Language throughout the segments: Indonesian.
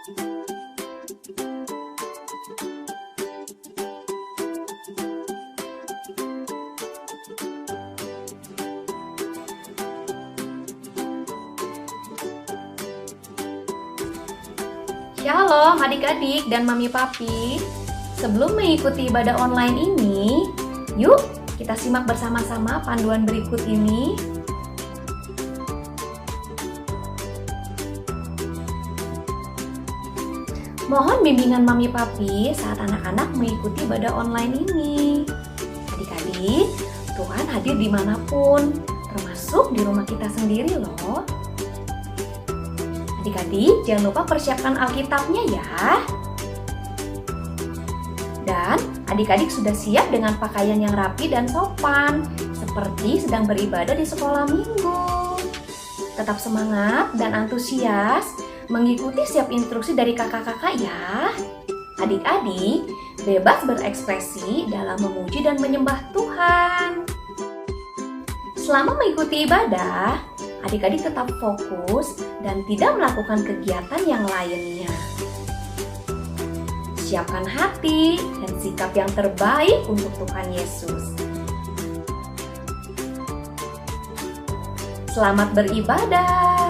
Shalom adik-adik dan mami papi. Sebelum mengikuti ibadah online ini, yuk kita simak bersama-sama panduan berikut ini. Mohon bimbingan mami papi saat anak-anak mengikuti ibadah online ini. Adik-adik, Tuhan hadir dimanapun, termasuk di rumah kita sendiri loh. Adik-adik, jangan lupa persiapkan Alkitabnya ya. Dan adik-adik sudah siap dengan pakaian yang rapi dan sopan, seperti sedang beribadah di sekolah minggu. Tetap semangat dan antusias mengikuti setiap instruksi dari kakak-kakak ya. Adik-adik, bebas berekspresi dalam memuji dan menyembah Tuhan. Selama mengikuti ibadah, adik-adik tetap fokus dan tidak melakukan kegiatan yang lainnya. Siapkan hati dan sikap yang terbaik untuk Tuhan Yesus. Selamat beribadah.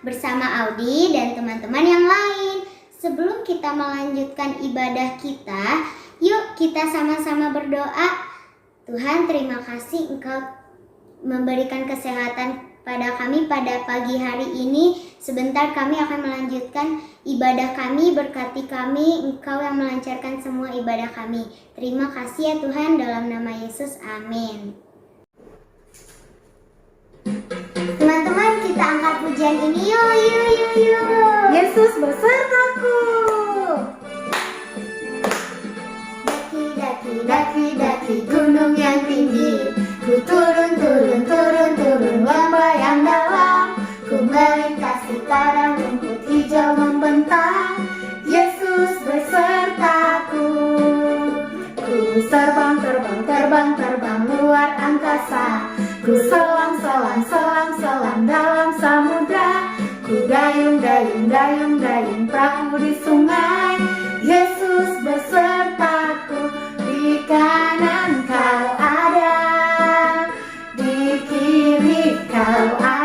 bersama Audi dan teman-teman yang lain. Sebelum kita melanjutkan ibadah kita, yuk kita sama-sama berdoa. Tuhan, terima kasih Engkau memberikan kesehatan pada kami pada pagi hari ini. Sebentar kami akan melanjutkan ibadah kami. Berkati kami, Engkau yang melancarkan semua ibadah kami. Terima kasih ya Tuhan, dalam nama Yesus, amin. Teman-teman, kita angkat pujian ini yuk. Yesus besertaku. Daki gunung yang tinggi, ku turun lembah yang dalam, ku melintasi padang rumput hijau membentang. Yesus besertaku, ku terbang luar angkasa, ku selam dalam samudra, ku dayung perahu di sungai. Yesus besertaku, di kanan kau ada, di kiri kau ada.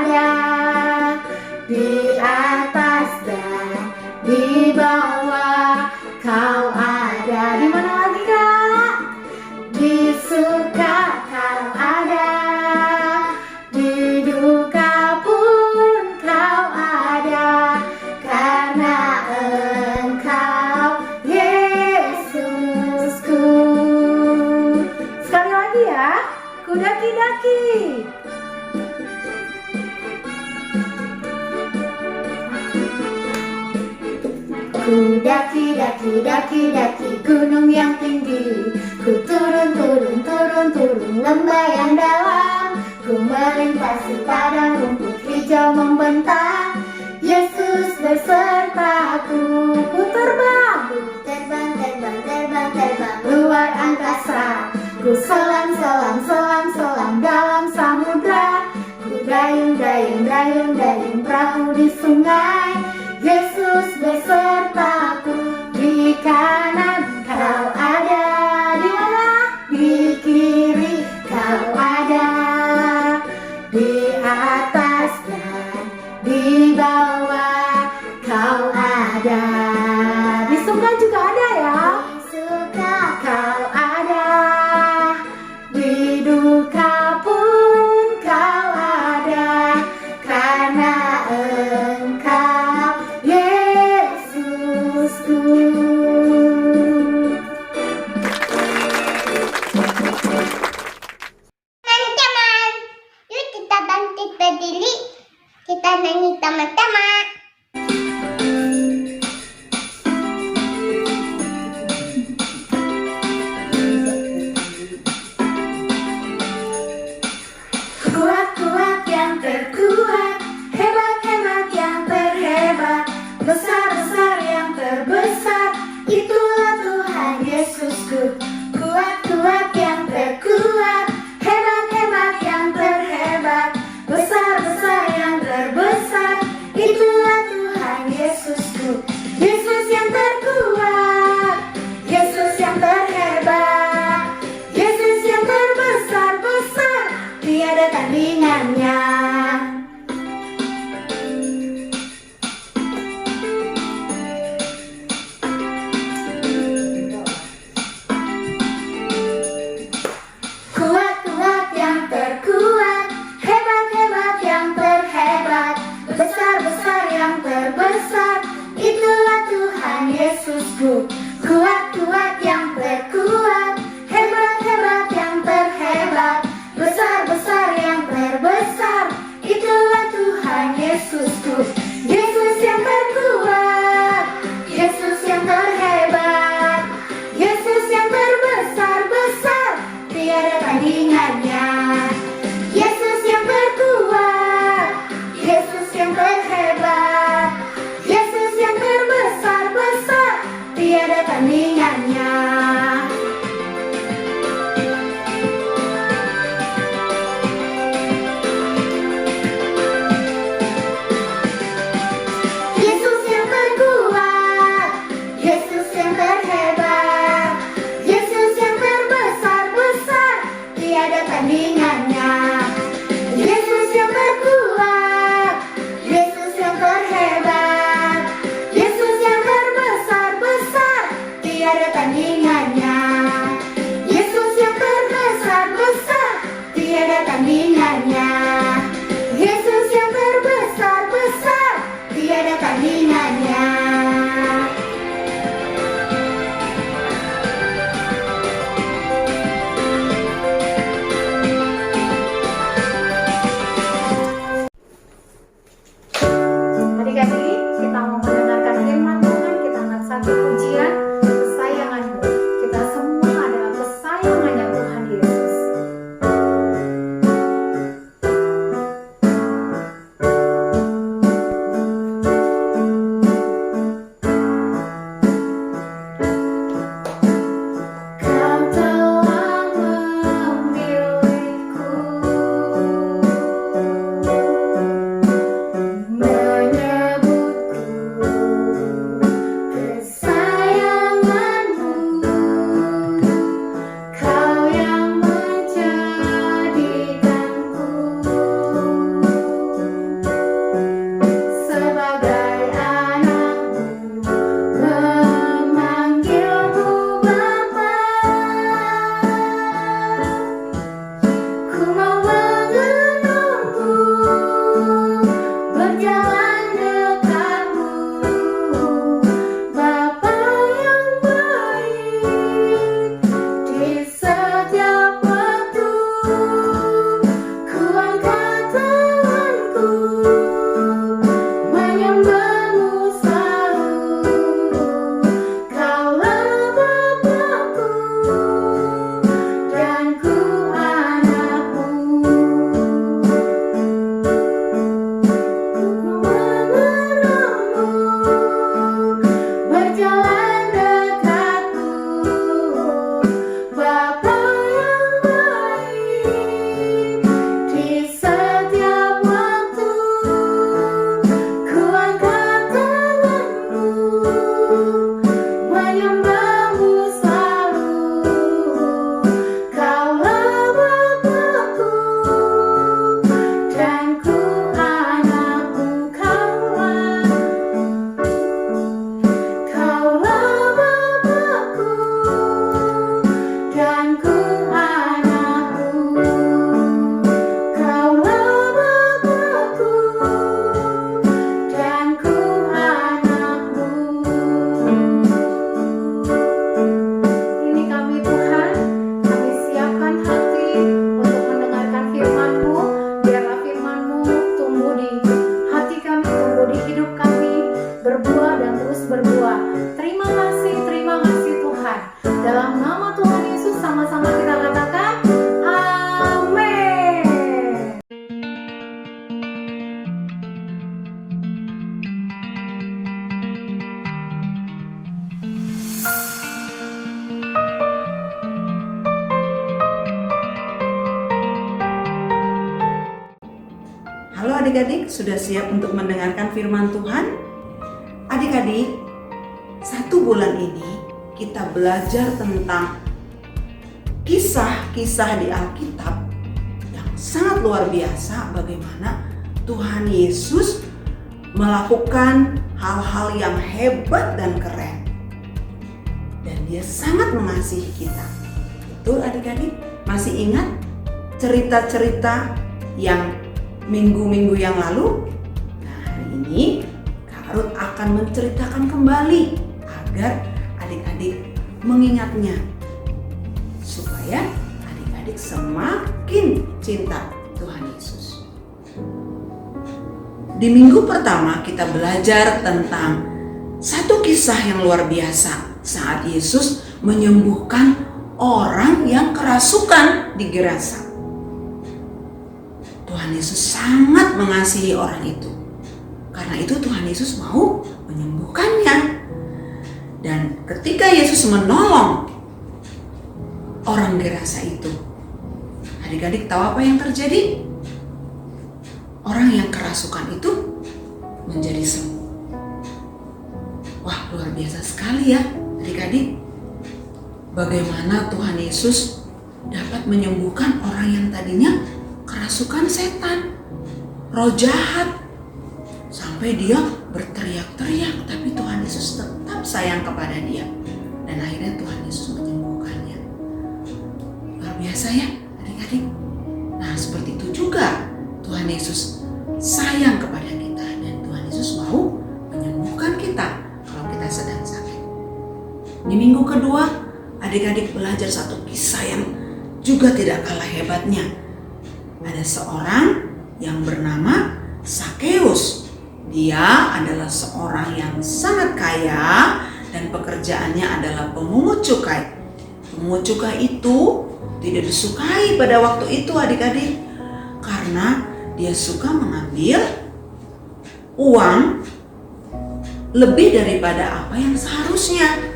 daki-daki. Ku daki, daki, daki, daki gunung yang tinggi. Ku turun, turun, turun, turun lembah yang dalam. Ku melintasi padang rumput hijau membentang. Yesus besertaku. Ku terbang, terbang, terbang, terbang, terbang luar angkasa. Ku selam, selam, selam, selam dalam samudra. Ku dayung, dayung, dayung, dayung perahu di sungai. Yesus besertaku. Di kanan kau ada. Di mana? Di kiri kau ada. Di atas dan di bawah kau ada. Di surga juga ada ya. Di surga Kau ada. Di duka pun kau ada. Karena Engkau Yesusku. teman-teman. Yuk kita bangkit berdiri. Kita nyanyi teman-teman. Kuat-kuat yang terkuat, hebat-hebat yang terhebat, besar-besar yang terbesar, itulah Tuhan Yesusku. Kuat-kuat yang terkuat, hebat-hebat yang terhebat, besar-besar yang terbesar, itulah Tuhan Yesusku. Yesus yang terkuat, Yesus yang terhebat, Yesus yang terbesar-besar, tiada tandingannya. Kuat-kuat yang terkuat, hebat-hebat yang terhebat, besar-besar yang terbesar, itulah Tuhan Yesusku. Kuat-kuat yang terkuat, hebat-hebat yang terhebat, besar-besar yang terbesar, itulah Tuhan Yesusku. Yesus yang terkuat, Yesus yang terhebat, Yesus yang terbesar-besar, tiada tandingannya. Yesus yang terkuat, Yesus yang terhebat, Yesus yang terbesar-besar, tiada tandingannya. Yesus yang terkuat, Yesus yang terhebat, Yesus yang terbesar-besar, tiada tandingannya. Yesus yang terkuat, Yesus yang terhebat, Yesus yang terbesar-besar, tiada tandingannya. Yesus yang terbesar-besar, tiada tandingannya. Yesus yang terbesar-besar, tiada tandingannya. Adik-adik, kita mau mendengarkan firman Tuhan. Kita angkat satu pujian, kesayanganmu. Kita semua adalah kesayangannya Tuhan Yesus. Kau telah memilihku, menyebutku kesayanganmu. Kau yang menjadikanku sebagai anakmu, memanggilku Bapa. Ku mau mengenalmu, berjalan dekatmu, Bapa yang baik di setiap waktu. Halo adik-adik, sudah siap untuk mendengarkan firman Tuhan? Adik-adik, 1 bulan ini kita belajar tentang kisah-kisah di Alkitab yang sangat luar biasa, bagaimana Tuhan Yesus melakukan hal-hal yang hebat dan keren. Dan Dia sangat mengasihi kita. Betul adik-adik? Masih ingat cerita-cerita yang minggu-minggu yang lalu? Nah, hari ini Kak Ruth akan menceritakan kembali agar adik-adik mengingatnya, supaya adik-adik semakin cinta Tuhan Yesus. Di minggu pertama kita belajar tentang satu kisah yang luar biasa saat Yesus menyembuhkan orang yang kerasukan di Gerasa. Tuhan Yesus sangat mengasihi orang itu. Karena itu Tuhan Yesus mau menyembuhkannya. Dan ketika Yesus menolong orang Gerasa itu, adik-adik tahu apa yang terjadi? Orang yang kerasukan itu menjadi sembuh. Wah, luar biasa sekali ya adik-adik. Bagaimana Tuhan Yesus dapat menyembuhkan orang yang tadinya kerasukan setan, roh jahat, sampai dia berteriak-teriak, tapi Tuhan Yesus tetap sayang kepada dia, dan akhirnya Tuhan Yesus menyembuhkannya. Luar biasa ya adik-adik. Nah, seperti itu juga Tuhan Yesus sayang kepada kita, dan Tuhan Yesus mau menyembuhkan kita kalau kita sedang sakit. Di minggu kedua, adik-adik belajar satu kisah yang juga tidak kalah hebatnya. Ada seorang yang bernama Zakheus. Dia adalah seorang yang sangat kaya dan pekerjaannya adalah pemungut cukai. Pemungut cukai itu tidak disukai pada waktu itu adik-adik, karena dia suka mengambil uang lebih daripada apa yang seharusnya.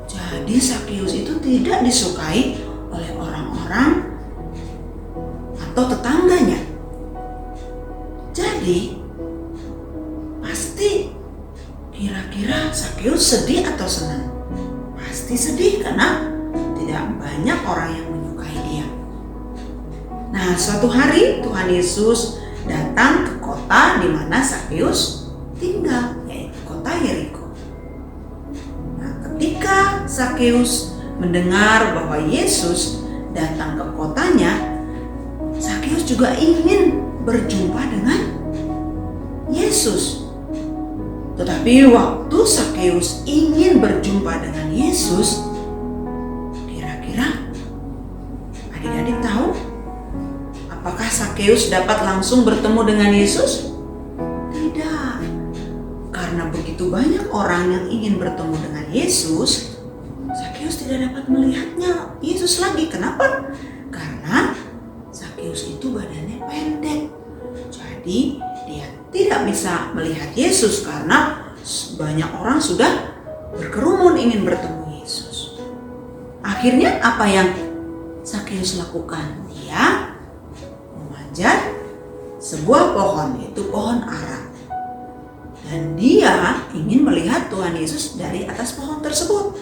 Jadi Zakheus itu tidak disukai oleh orang-orang atau tetangganya. Jadi pasti kira-kira Zakheus sedih atau senang? Pasti sedih karena tidak banyak orang yang menyukai dia. Nah, suatu hari Tuhan Yesus datang ke kota di mana Zakheus tinggal, yaitu kota Yeriko. Nah, ketika Zakheus mendengar bahwa Yesus datang ke kotanya, Zakheus juga ingin berjumpa dengan Yesus. Tetapi waktu Zakheus ingin berjumpa dengan Yesus, kira-kira adik-adik tahu apakah Zakheus dapat langsung bertemu dengan Yesus? Tidak. Karena begitu banyak orang yang ingin bertemu dengan Yesus, Zakheus tidak dapat melihatnya Yesus lagi. Kenapa? Karena Zakheus itu badannya pendek. Jadi dia tidak bisa melihat Yesus karena banyak orang sudah berkerumun ingin bertemu Yesus. Akhirnya apa yang Zakheus lakukan? Dia memanjat sebuah pohon, yaitu pohon ara. Dan dia ingin melihat Tuhan Yesus dari atas pohon tersebut.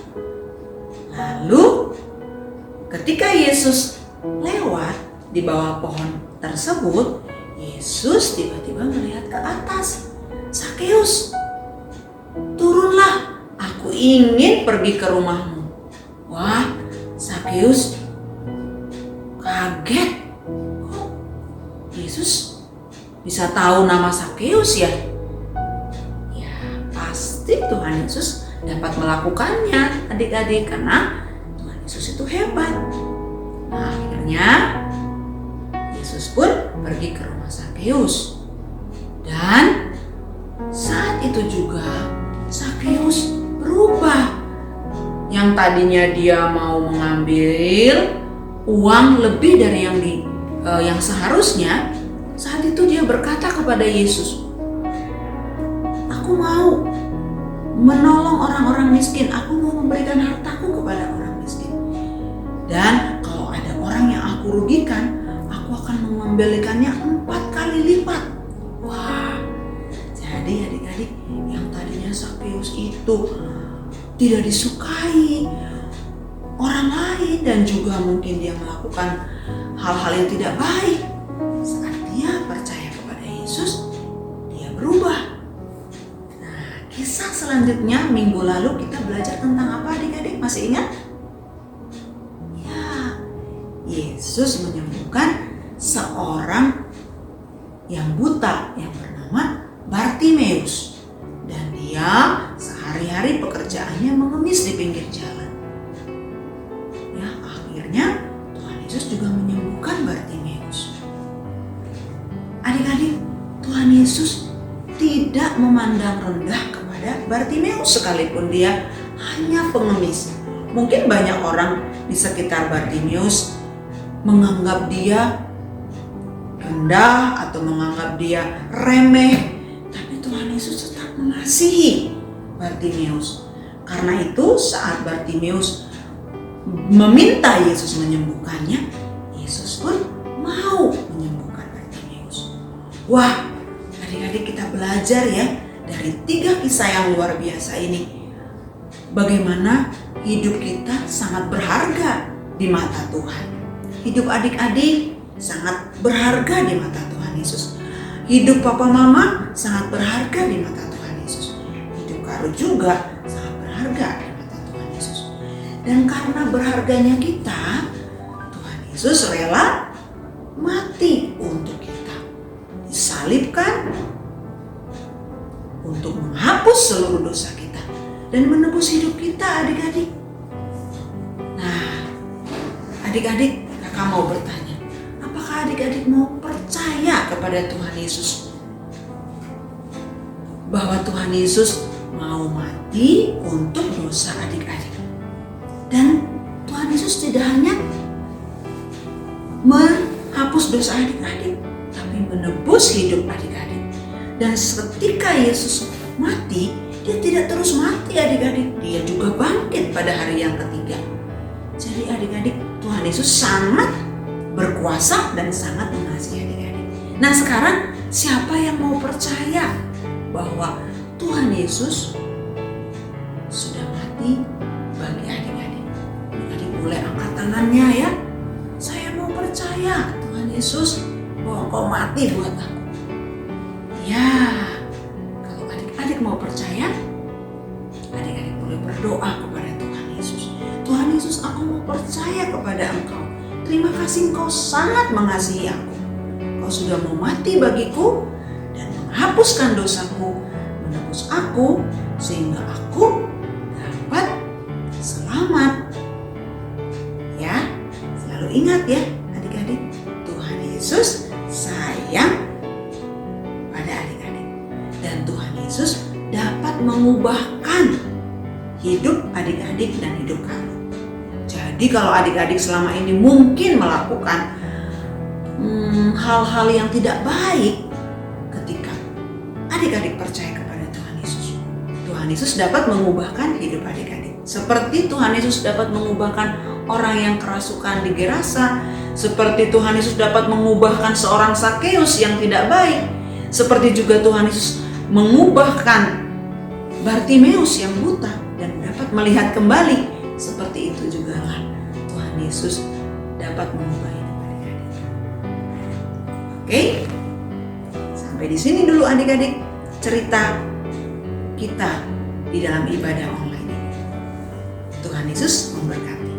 Lalu ketika Yesus lewat di bawah pohon tersebut, Yesus tiba-tiba melihat ke atas. Zakheus, turunlah, aku ingin pergi ke rumahmu. Wah, Zakheus kaget. Kok Yesus bisa tahu nama Zakheus ya? Ya, pasti Tuhan Yesus dapat melakukannya adik-adik, karena Tuhan Yesus itu hebat. Nah, akhirnya Yesus pun pergi ke rumah Zakheus. Dan saat itu juga Zakheus berubah. Yang tadinya dia mau mengambil uang lebih dari yang seharusnya, saat itu dia berkata kepada Yesus, "Aku mau menolong orang-orang miskin, aku mau memberikan hartaku kepada orang miskin. Dan kalau ada orang yang aku rugikan, aku akan mengembalikannya 4 kali lipat." Wah, jadi adik-adik yang tadinya Zakheus itu tidak disukai orang lain dan juga mungkin dia melakukan hal-hal yang tidak baik, saat dia percaya kepada Yesus, dia berubah. Nah, kisah selanjutnya minggu lalu kita belajar tentang apa adik-adik? Masih ingat? Ya, Yesus menyembuhkan seorang yang buta yang bernama Bartimeus, dan dia sehari-hari pekerjaannya mengemis di pinggir jalan. Ya, akhirnya Tuhan Yesus juga menyembuhkan Bartimeus. Adik-adik, Tuhan Yesus tidak memandang rendah kepada Bartimeus sekalipun dia hanya pengemis. Mungkin banyak orang di sekitar Bartimeus menganggap dia rendah atau menganggap dia remeh, tapi Tuhan Yesus tetap mengasihi Bartimeus. Karena itu saat Bartimeus meminta Yesus menyembuhkannya, Yesus pun mau menyembuhkan Bartimeus. Wah, adik-adik, kita belajar ya dari 3 kisah yang luar biasa ini, bagaimana hidup kita sangat berharga di mata Tuhan. Hidup adik-adik sangat berharga di mata Tuhan Yesus. Hidup papa mama sangat berharga di mata Tuhan Yesus. Hidup Karo juga sangat berharga di mata Tuhan Yesus. Dan karena berharganya kita, Tuhan Yesus rela mati untuk kita, disalibkan untuk menghapus seluruh dosa kita dan menebus hidup kita, adik-adik. Nah, adik-adik, kakak mau bertanya, apakah adik-adik mau percaya kepada Tuhan Yesus? Bahwa Tuhan Yesus mau mati untuk dosa adik-adik. Dan Tuhan Yesus tidak hanya menghapus dosa adik-adik, tapi menebus hidup adik-adik. Dan ketika Yesus mati, dia tidak terus mati adik-adik, dia juga bangkit pada hari yang ketiga. Jadi adik-adik, Tuhan Yesus sangat berkuasa dan sangat mengasihi adik-adik. Nah, sekarang siapa yang mau percaya bahwa Tuhan Yesus sudah mati bagi adik-adik? Adik boleh angkat tangannya ya. Saya mau percaya Tuhan Yesus bahwa Engkau mati buat aku. Ya, kalau adik-adik mau percaya, adik-adik boleh berdoa kepada Tuhan Yesus. Tuhan Yesus, aku mau percaya kepada Engkau. Terima kasih, Engkau sangat mengasihi aku. Engkau sudah mau mati bagiku dan menghapuskan dosaku, menebus aku sehingga aku dapat selamat. Ya, selalu ingat ya adik-adik, Tuhan Yesus sayang pada adik-adik. Dan Tuhan Yesus dapat mengubahkan hidup adik-adik dan hidup kamu. Jadi kalau adik-adik selama ini mungkin melakukan hal-hal yang tidak baik, ketika adik-adik percaya kepada Tuhan Yesus, Tuhan Yesus dapat mengubahkan hidup adik-adik. Seperti Tuhan Yesus dapat mengubahkan orang yang kerasukan di Gerasa, seperti Tuhan Yesus dapat mengubahkan seorang Zakheus yang tidak baik, seperti juga Tuhan Yesus mengubahkan Bartimeus yang buta dan dapat melihat kembali. Seperti itu juga lah Tuhan Yesus dapat mengubah hidup adik-adik. Oke, sampai di sini dulu adik-adik cerita kita di dalam ibadah online ini. Tuhan Yesus memberkati.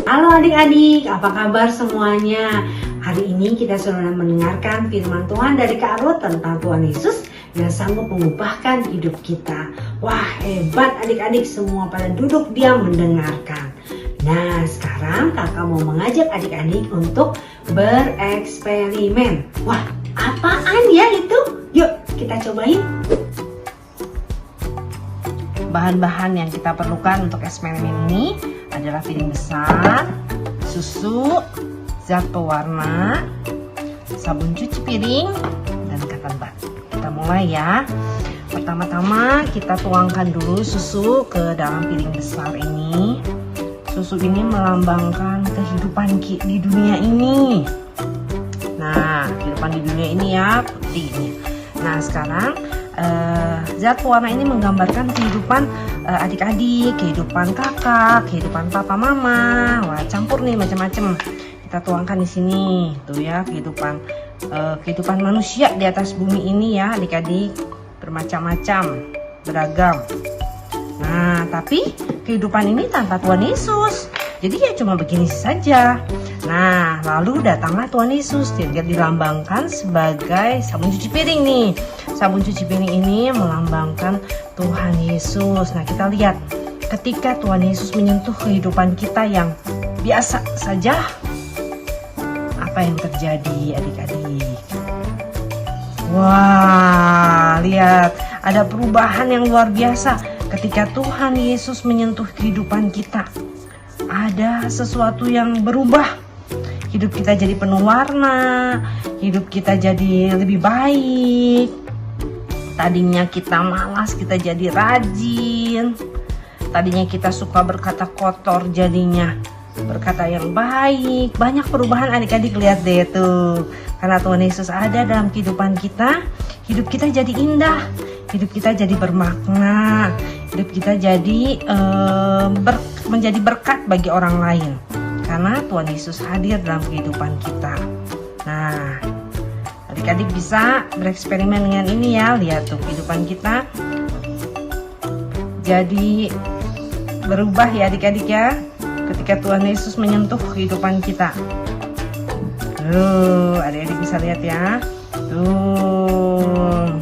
Halo adik-adik, apa kabar semuanya? Hari ini kita sudah mendengarkan firman Tuhan dari Kak Ruth tentang Tuhan Yesus yang sanggup mengubahkan hidup kita. Wah, hebat adik-adik, semua pada duduk diam mendengarkan. Nah, sekarang kakak mau mengajak adik-adik untuk bereksperimen. Wah, apaan ya itu? Yuk, kita cobain. Bahan-bahan yang kita perlukan untuk eksperimen ini adalah piring besar, susu, zat pewarna, sabun cuci piring, dan cotton bud. Kita mulai ya. Pertama-tama kita tuangkan dulu susu ke dalam piring besar ini. Susu ini melambangkan kehidupan di dunia ini. Nah, kehidupan di dunia ini ya, putih ini. Nah, sekarang zat pewarna ini menggambarkan kehidupan adik-adik, kehidupan kakak, kehidupan papa mama. Wah, campur nih macam-macam. Kita tuangkan di sini, tuh ya, kehidupan manusia di atas bumi ini ya, adik-adik, bermacam-macam, beragam. Nah, tapi kehidupan ini tanpa Tuhan Yesus. Jadi ya cuma begini saja. Nah, lalu datanglah Tuhan Yesus, dia dilambangkan sebagai sabun cuci piring nih. Sabun cuci piring ini melambangkan Tuhan Yesus. Nah, kita lihat ketika Tuhan Yesus menyentuh kehidupan kita yang biasa saja, apa yang terjadi adik-adik? Wah, lihat ada perubahan yang luar biasa ketika Tuhan Yesus menyentuh kehidupan kita. Ada sesuatu yang berubah. Hidup kita jadi penuh warna, hidup kita jadi lebih baik. Tadinya kita malas, kita jadi rajin. Tadinya kita suka berkata kotor, jadinya berkata yang baik. Banyak perubahan adik-adik, lihat deh tuh. Karena Tuhan Yesus ada dalam kehidupan kita, hidup kita jadi indah, hidup kita jadi bermakna, hidup kita jadi menjadi berkat bagi orang lain. Karena Tuhan Yesus hadir dalam kehidupan kita. Nah, adik-adik bisa bereksperimen dengan ini ya. Lihat tuh kehidupan kita jadi berubah ya adik-adik ya, ketika Tuhan Yesus menyentuh kehidupan kita. Tuh, adik-adik bisa lihat ya. Tuh.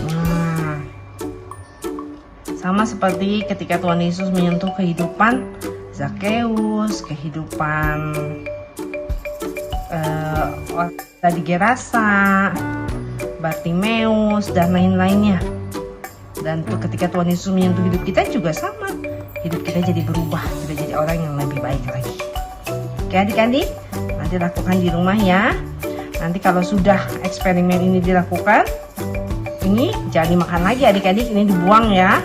Nah, sama seperti ketika Tuhan Yesus menyentuh kehidupan Zakeus, kehidupan tadi Gerasa, Bartimeus, dan lain-lainnya. Dan ketika Tuhan Yesus menyentuh hidup kita juga sama. Hidup kita jadi berubah, kita jadi orang yang lebih baik lagi. Oke adik-adik, nanti lakukan di rumah ya. Nanti kalau sudah eksperimen ini dilakukan, ini jangan dimakan lagi adik-adik, ini dibuang ya.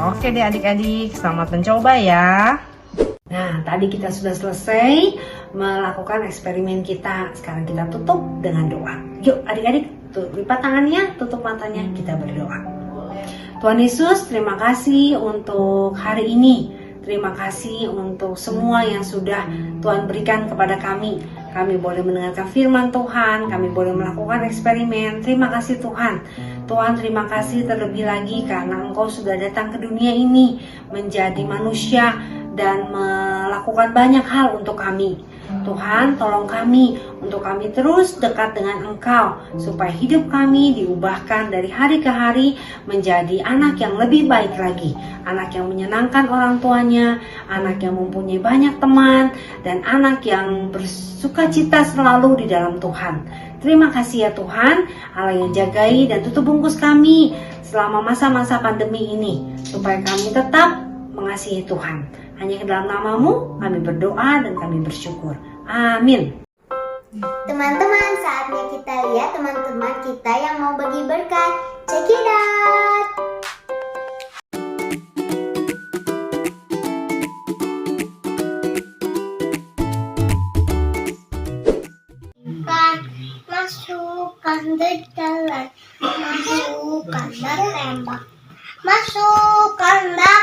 Oke deh adik-adik, selamat mencoba ya. Nah, tadi kita sudah selesai melakukan eksperimen kita. Sekarang kita tutup dengan doa. Yuk adik-adik, lipat tangannya, tutup matanya, kita berdoa. Tuhan Yesus, terima kasih untuk hari ini. Terima kasih untuk semua yang sudah Tuhan berikan kepada kami. Kami boleh mendengarkan firman Tuhan, kami boleh melakukan eksperimen. Terima kasih Tuhan. Tuhan, terima kasih terlebih lagi karena Engkau sudah datang ke dunia ini menjadi manusia dan melakukan banyak hal untuk kami. Tuhan, tolong kami untuk kami terus dekat dengan Engkau supaya hidup kami diubahkan dari hari ke hari menjadi anak yang lebih baik lagi, anak yang menyenangkan orang tuanya, anak yang mempunyai banyak teman, dan anak yang bersukacita selalu di dalam Tuhan. Terima kasih ya Tuhan, Allah yang jagai dan tutup bungkus kami selama masa-masa pandemi ini supaya kami tetap mengasihi Tuhan. Hanya ke dalam nama-Mu kami berdoa dan kami bersyukur. Amin. Teman-teman, saatnya kita lihat teman-teman kita yang mau bagi berkat. Check it out. Masukkan ke jalan, masukkan tembak, masukkan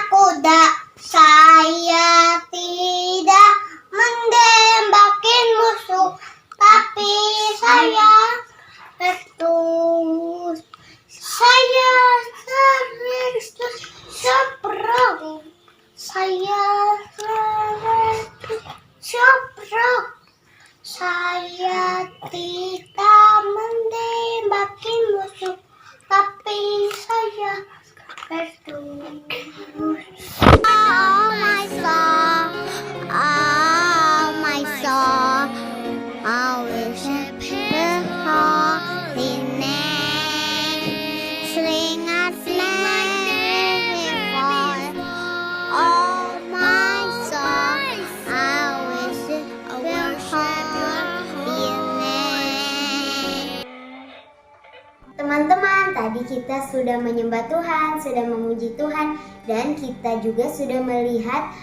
kuda. Saya tidak menembaki musuh, tapi saya terus saya kita sudah menyembah Tuhan, sudah memuji Tuhan, dan kita juga sudah melihat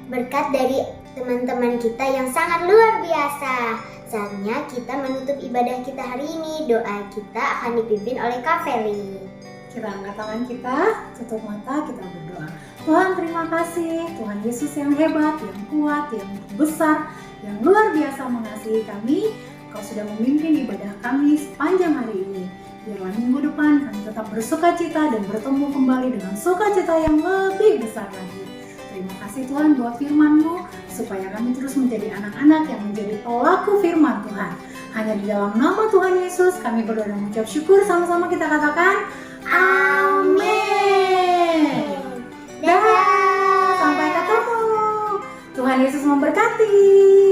berkat dari teman-teman kita yang sangat luar biasa. Saatnya kita menutup ibadah kita hari ini. Doa kita akan dipimpin oleh Kak Feli. Kita angkat tangan kita, tutup mata, kita berdoa. Tuhan, terima kasih. Tuhan Yesus yang hebat, yang kuat, yang besar, yang luar biasa mengasihi kami. Kau sudah memimpin ibadah kami sepanjang hari ini. Biarlah minggu depan kami tetap bersukacita dan bertemu kembali dengan sukacita yang lebih besar lagi. Terima kasih Tuhan buat firman-Mu, supaya kami terus menjadi anak-anak yang menjadi pelaku firman Tuhan. Hanya di dalam nama Tuhan Yesus kami berdoa dan mengucap syukur. Sama-sama kita katakan, amin. Dadah, sampai ketemu. Tuhan Yesus memberkati.